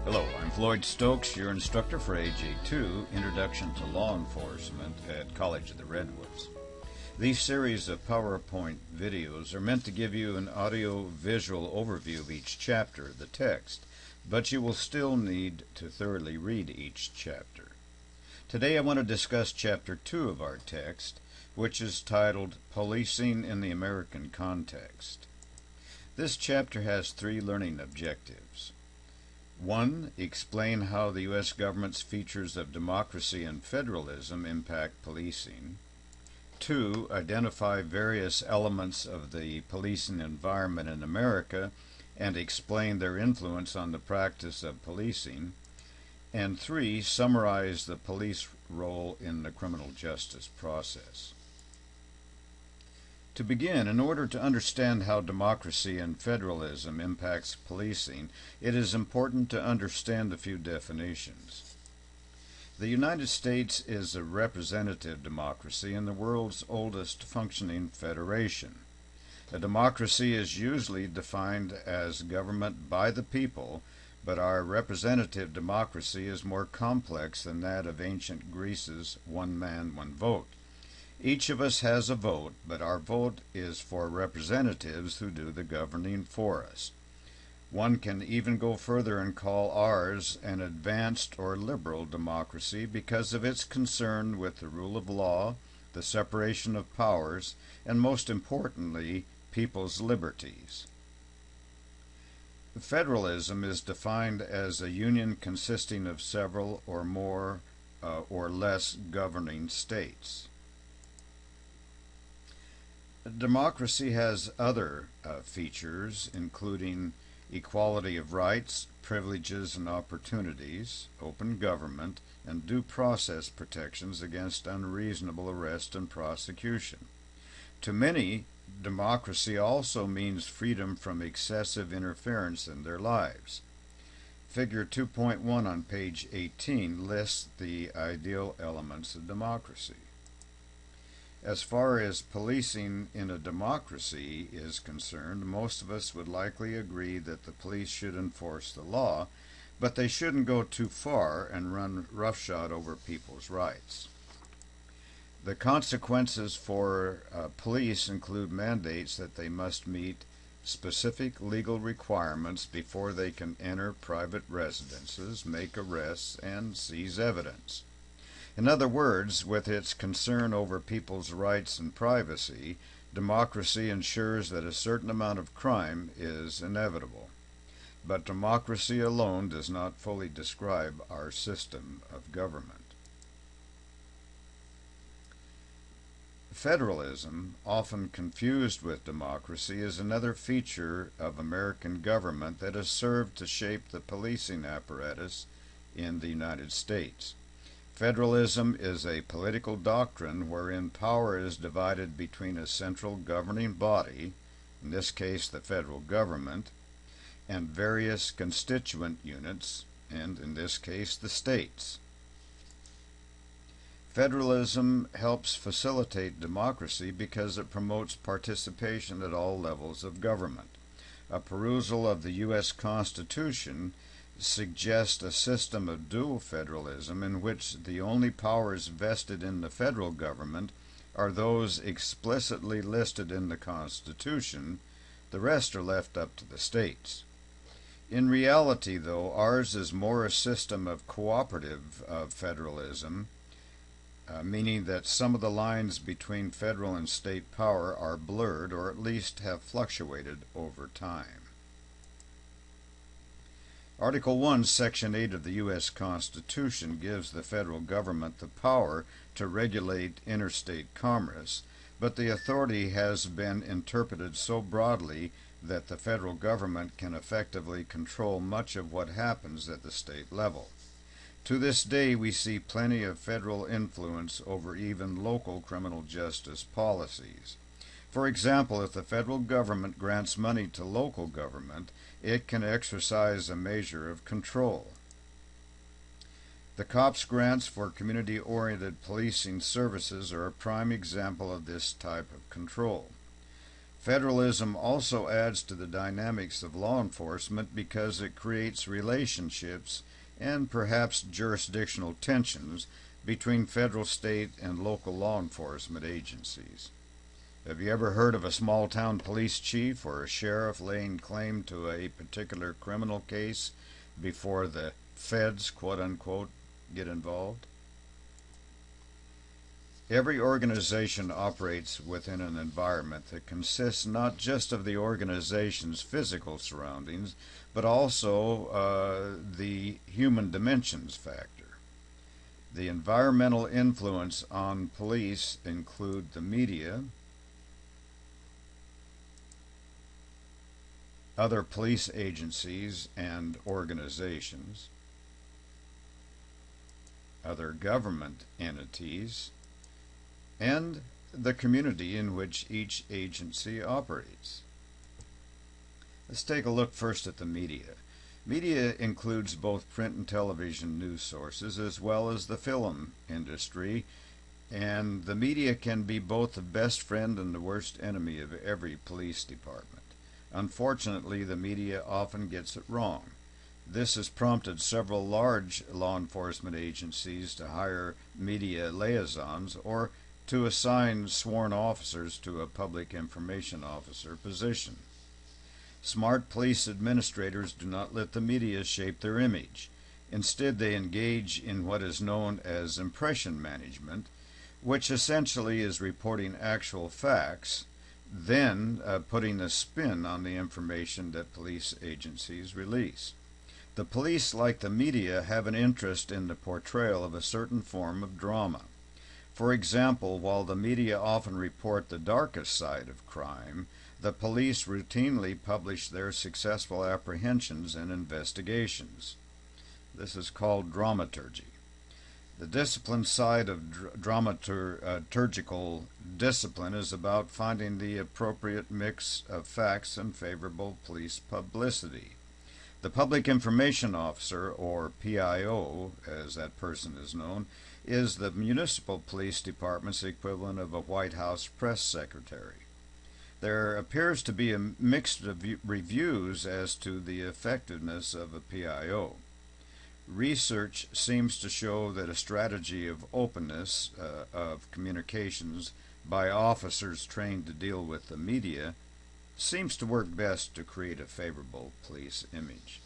Hello, I'm Floyd Stokes, your instructor for AJ2, Introduction to Law Enforcement at College of the Redwoods. These series of PowerPoint videos are meant to give you an audio-visual overview of each chapter, the text, but you will still need to thoroughly read each chapter. Today I want to discuss Chapter 2 of our text, which is titled Policing in the American Context. This chapter has 3 learning objectives. 1. Explain how the U.S. government's features of democracy and federalism impact policing. 2. Identify various elements of the policing environment in America and explain their influence on the practice of policing. And 3. Summarize the police role in the criminal justice process. To begin, in order to understand how democracy and federalism impacts policing, it is important to understand a few definitions. The United States is a representative democracy and the world's oldest functioning federation. A democracy is usually defined as government by the people, but our representative democracy is more complex than that of ancient Greece's one man, one vote. Each of us has a vote, but our vote is for representatives who do the governing for us. One can even go further and call ours an advanced or liberal democracy because of its concern with the rule of law, the separation of powers, and most importantly, people's liberties. Federalism is defined as a union consisting of several or more or less governing states. Democracy has other features, including equality of rights, privileges and opportunities, open government, and due process protections against unreasonable arrest and prosecution. To many, democracy also means freedom from excessive interference in their lives. Figure 2.1 on page 18 lists the ideal elements of democracy. As far as policing in a democracy is concerned, most of us would likely agree that the police should enforce the law, but they shouldn't go too far and run roughshod over people's rights. The consequences for police include mandates that they must meet specific legal requirements before they can enter private residences, make arrests, and seize evidence. In other words, with its concern over people's rights and privacy, democracy ensures that a certain amount of crime is inevitable. But democracy alone does not fully describe our system of government. Federalism, often confused with democracy, is another feature of American government that has served to shape the policing apparatus in the United States. Federalism is a political doctrine wherein power is divided between a central governing body, in this case the federal government, and various constituent units, and in this case the states. Federalism helps facilitate democracy because it promotes participation at all levels of government. A perusal of the U.S. Constitution suggests a system of dual federalism in which the only powers vested in the federal government are those explicitly listed in the Constitution. The rest are left up to the states. In reality, though, ours is more a system of cooperative federalism, meaning that some of the lines between federal and state power are blurred or at least have fluctuated over time. Article 1, Section 8 of the U.S. Constitution gives the federal government the power to regulate interstate commerce, but the authority has been interpreted so broadly that the federal government can effectively control much of what happens at the state level. To this day, we see plenty of federal influence over even local criminal justice policies. For example, if the federal government grants money to local government, it can exercise a measure of control. The COPS grants for community-oriented policing services are a prime example of this type of control. Federalism also adds to the dynamics of law enforcement because it creates relationships and perhaps jurisdictional tensions between federal, state, and local law enforcement agencies. Have you ever heard of a small-town police chief or a sheriff laying claim to a particular criminal case before the feds, quote-unquote, get involved? Every organization operates within an environment that consists not just of the organization's physical surroundings, but also the human dimensions factor. The environmental influence on police include the media, other police agencies and organizations, other government entities, and the community in which each agency operates. Let's take a look first at the media. Media includes both print and television news sources as well as the film industry, and the media can be both the best friend and the worst enemy of every police department. Unfortunately, the media often gets it wrong. This has prompted several large law enforcement agencies to hire media liaisons or to assign sworn officers to a public information officer position. Smart police administrators do not let the media shape their image. Instead, they engage in what is known as impression management, which essentially is reporting actual facts, then putting a spin on the information that police agencies release. The police, like the media, have an interest in the portrayal of a certain form of drama. For example, while the media often report the darkest side of crime, the police routinely publish their successful apprehensions and investigations. This is called dramaturgy. The discipline side of dramaturgical discipline is about finding the appropriate mix of facts and favorable police publicity. The Public Information Officer, or PIO, as that person is known, is the municipal police department's equivalent of a White House press secretary. There appears to be a mixed reviews as to the effectiveness of a PIO. Research seems to show that a strategy of openness of communications by officers trained to deal with the media seems to work best to create a favorable police image.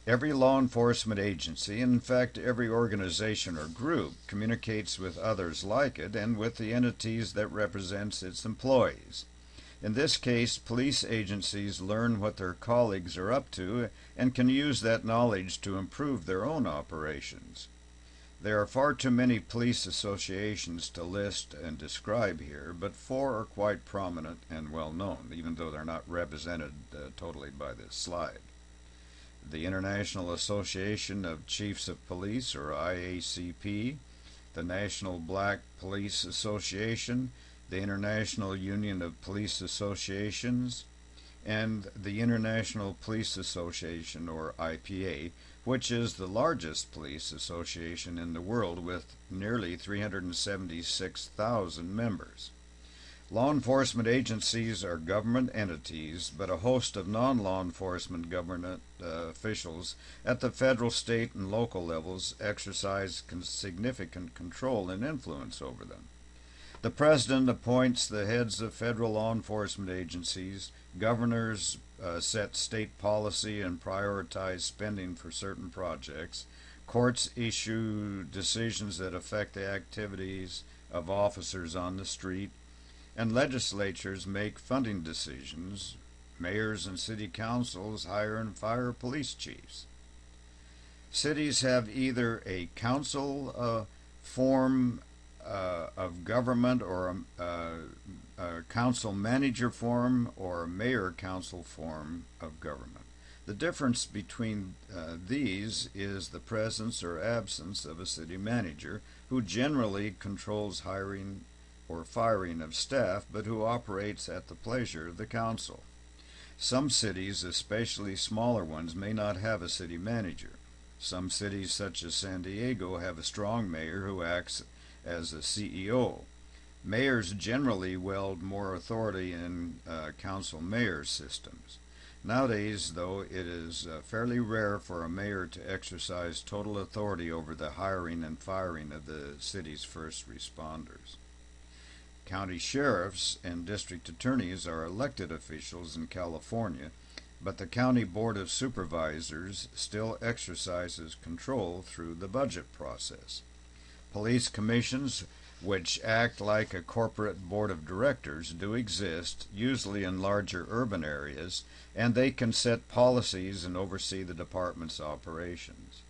Every law enforcement agency, and in fact every organization or group, communicates with others like it and with the entities that represents its employees. In this case, police agencies learn what their colleagues are up to and can use that knowledge to improve their own operations. There are far too many police associations to list and describe here, but 4 are quite prominent and well known, even though they're not represented totally by this slide. The International Association of Chiefs of Police, or IACP, the National Black Police Association, the International Union of Police Associations, and the International Police Association, or IPA, which is the largest police association in the world with nearly 376,000 members. Law enforcement agencies are government entities, but a host of non-law enforcement government officials at the federal, state, and local levels exercise significant control and influence over them. The President appoints the heads of federal law enforcement agencies. Governors set state policy and prioritize spending for certain projects. Courts issue decisions that affect the activities of officers on the street. And legislatures make funding decisions. Mayors and city councils hire and fire police chiefs. Cities have either a council form of government, or a council manager form, or a mayor council form of government. The difference between these is the presence or absence of a city manager, who generally controls hiring or firing of staff, but who operates at the pleasure of the council. Some cities, especially smaller ones, may not have a city manager. Some cities, such as San Diego, have a strong mayor who acts as a CEO. Mayors generally wield more authority in council-mayor systems. Nowadays, though, it is fairly rare for a mayor to exercise total authority over the hiring and firing of the city's first responders. County sheriffs and district attorneys are elected officials in California, but the County Board of Supervisors still exercises control through the budget process. Police commissions, which act like a corporate board of directors, do exist, usually in larger urban areas, and they can set policies and oversee the department's operations.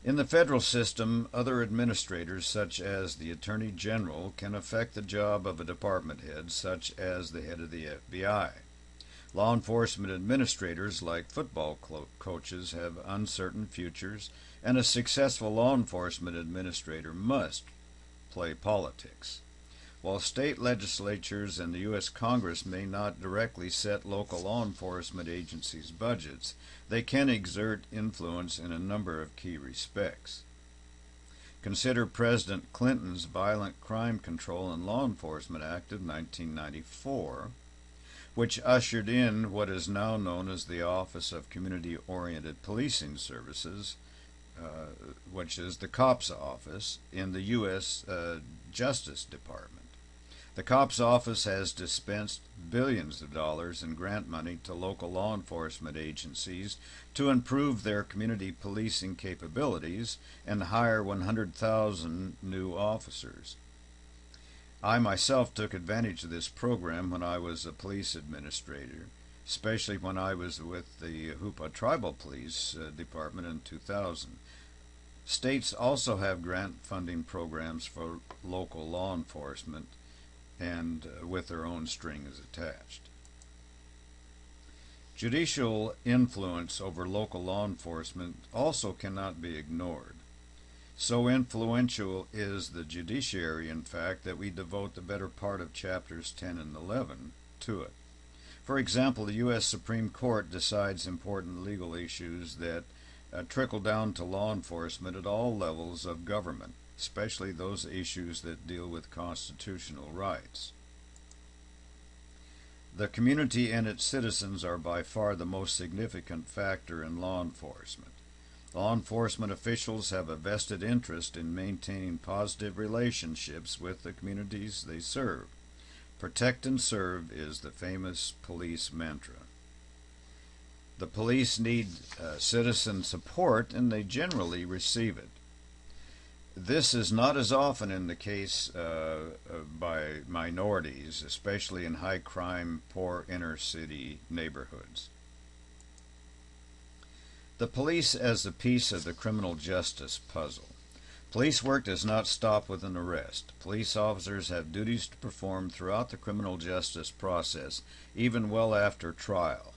In the federal system, other administrators, such as the Attorney General, can affect the job of a department head, such as the head of the FBI. Law enforcement administrators, like football coaches, have uncertain futures, and a successful law enforcement administrator must play politics. While state legislatures and the U.S. Congress may not directly set local law enforcement agencies' budgets, they can exert influence in a number of key respects. Consider President Clinton's Violent Crime Control and Law Enforcement Act of 1994, which ushered in what is now known as the Office of Community-Oriented Policing Services, which is the COPS office in the U.S. Justice Department. The COPS office has dispensed billions of dollars in grant money to local law enforcement agencies to improve their community policing capabilities and hire 100,000 new officers. I myself took advantage of this program when I was a police administrator, especially when I was with the Hoopa Tribal Police Department in 2000. States also have grant funding programs for local law enforcement, and with their own strings attached. Judicial influence over local law enforcement also cannot be ignored. So influential is the judiciary, in fact, that we devote the better part of chapters 10 and 11 to it. For example, the U.S. Supreme Court decides important legal issues that trickle down to law enforcement at all levels of government, especially those issues that deal with constitutional rights. The community and its citizens are by far the most significant factor in law enforcement. Law enforcement officials have a vested interest in maintaining positive relationships with the communities they serve. Protect and serve is the famous police mantra. The police need citizen support, and they generally receive it. This is not as often in the case by minorities, especially in high-crime, poor inner-city neighborhoods. The police as a piece of the criminal justice puzzle. Police work does not stop with an arrest. Police officers have duties to perform throughout the criminal justice process, even well after trial.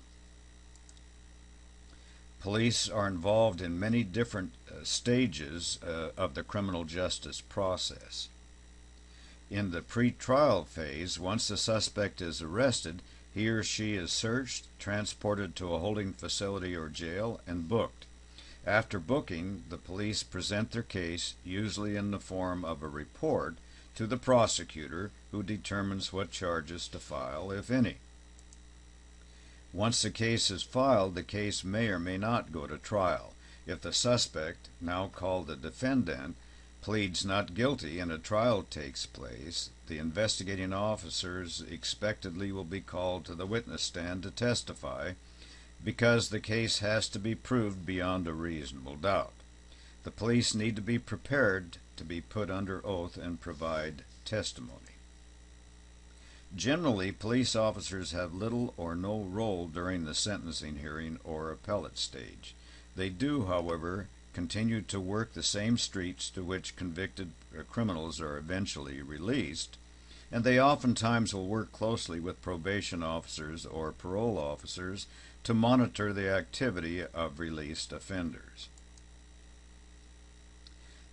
Police are involved in many different stages of the criminal justice process. In the pre-trial phase, once the suspect is arrested, he or she is searched, transported to a holding facility or jail, and booked. After booking, the police present their case, usually in the form of a report, to the prosecutor, who determines what charges to file, if any. Once the case is filed, the case may or may not go to trial. If the suspect, now called the defendant, pleads not guilty and a trial takes place, the investigating officers expectedly will be called to the witness stand to testify, because the case has to be proved beyond a reasonable doubt. The police need to be prepared to be put under oath and provide testimony. Generally, police officers have little or no role during the sentencing hearing or appellate stage. They do, however, continue to work the same streets to which convicted criminals are eventually released, and they oftentimes will work closely with probation officers or parole officers to monitor the activity of released offenders.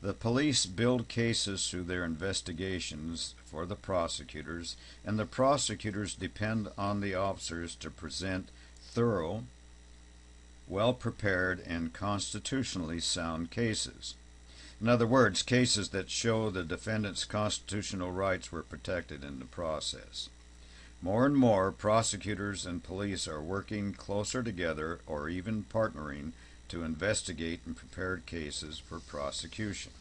The police build cases through their investigations for the prosecutors, and the prosecutors depend on the officers to present thorough, well-prepared, and constitutionally sound cases. In other words, cases that show the defendant's constitutional rights were protected in the process. More and more, prosecutors and police are working closer together or even partnering to investigate and prepare cases for prosecution.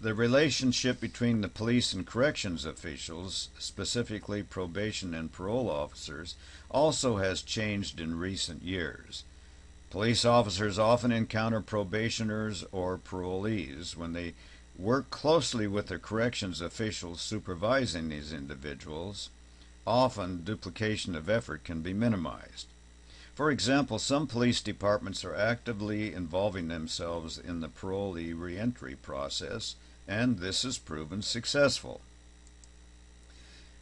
The relationship between the police and corrections officials, specifically probation and parole officers, also has changed in recent years. Police officers often encounter probationers or parolees. When they work closely with the corrections officials supervising these individuals, often duplication of effort can be minimized. For example, some police departments are actively involving themselves in the parolee reentry process, and this has proven successful.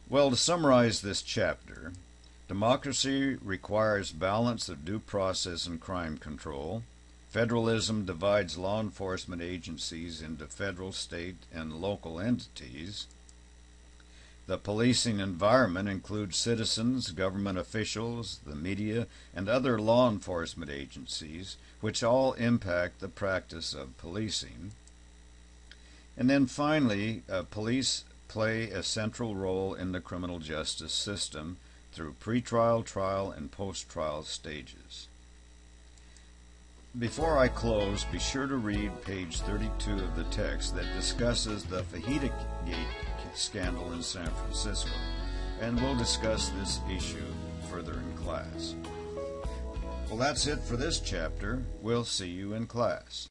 Well, to summarize this chapter, democracy requires balance of due process and crime control. Federalism divides law enforcement agencies into federal, state, and local entities. The policing environment includes citizens, government officials, the media, and other law enforcement agencies, which all impact the practice of policing. And then finally, police play a central role in the criminal justice system through pretrial, trial, and post-trial stages. Before I close, be sure to read page 32 of the text that discusses the FAJITAGATE scandal in San Francisco, and we'll discuss this issue further in class. Well, that's it for this chapter. We'll see you in class.